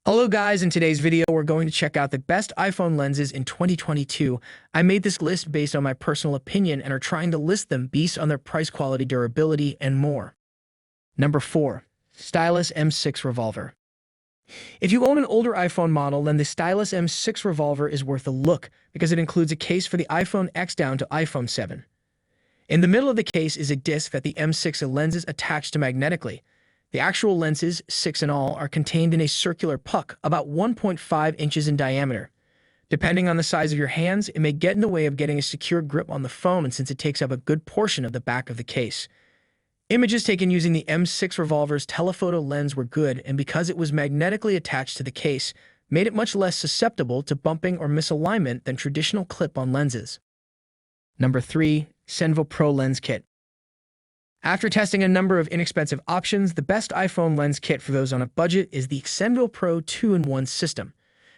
Hello guys, in today's video we're going to check out the best iPhone lenses in 2022. I made this list based on my personal opinion and are trying to list them based on their price, quality, durability, and more. Number 4. Ztylus M6 Revolver. If you own an older iPhone model, then the Ztylus M6 Revolver is worth a look because it includes a case for the iPhone X down to iPhone 7. In the middle of the case is a disc that the M6 lenses attach to magnetically. The actual lenses, 6 in all, are contained in a circular puck about 1.5 inches in diameter. Depending on the size of your hands, it may get in the way of getting a secure grip on the phone since it takes up a good portion of the back of the case. Images taken using the M6 Revolver's telephoto lens were good, and because it was magnetically attached to the case, made it much less susceptible to bumping or misalignment than traditional clip-on lenses. Number 3. Xenvo Pro Lens Kit. After testing a number of inexpensive options, the best iPhone lens kit for those on a budget is the Xenvo Pro 2-in-1 system.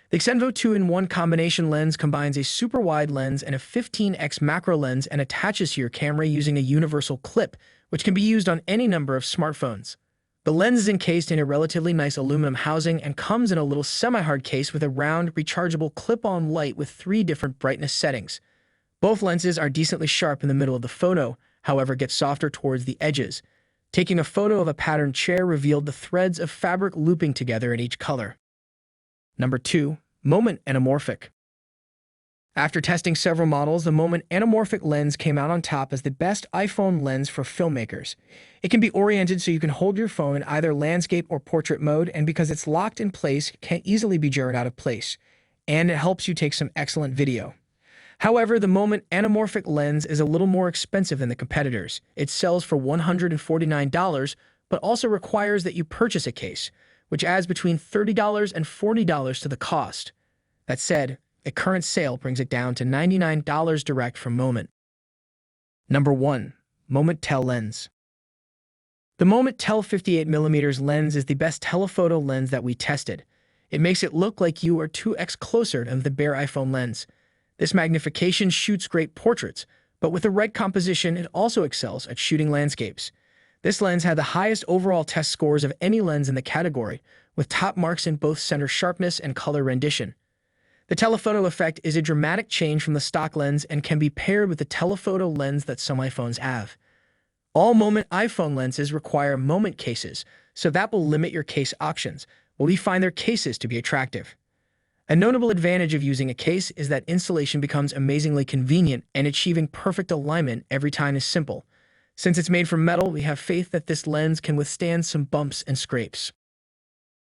The Xenvo 2-in-1 combination lens combines a super wide lens and a 15x macro lens and attaches to your camera using a universal clip, which can be used on any number of smartphones. The lens is encased in a relatively nice aluminum housing and comes in a little semi-hard case with a round, rechargeable clip-on light with 3 different brightness settings. Both lenses are decently sharp in the middle of the photo, however get softer towards the edges. Taking a photo of a patterned chair revealed the threads of fabric looping together in each color. Number 2. Moment Anamorphic. After testing several models, the Moment Anamorphic lens came out on top as the best iPhone lens for filmmakers. It can be oriented so you can hold your phone in either landscape or portrait mode, and because it's locked in place, it can't easily be jarred out of place. And it helps you take some excellent video. However, the Moment Anamorphic lens is a little more expensive than the competitors. It sells for $149, but also requires that you purchase a case, which adds between $30 and $40 to the cost. That said, a current sale brings it down to $99 direct from Moment. Number 1. Moment Tele Lens. The Moment Tele 58mm lens is the best telephoto lens that we tested. It makes it look like you are 2x closer than the bare iPhone lens. This magnification shoots great portraits, but with the right composition, it also excels at shooting landscapes. This lens had the highest overall test scores of any lens in the category, with top marks in both center sharpness and color rendition. The telephoto effect is a dramatic change from the stock lens and can be paired with the telephoto lens that some iPhones have. All Moment iPhone lenses require Moment cases, so that will limit your case options, while we find their cases to be attractive. A notable advantage of using a case is that installation becomes amazingly convenient, and achieving perfect alignment every time is simple. Since it's made from metal, we have faith that this lens can withstand some bumps and scrapes.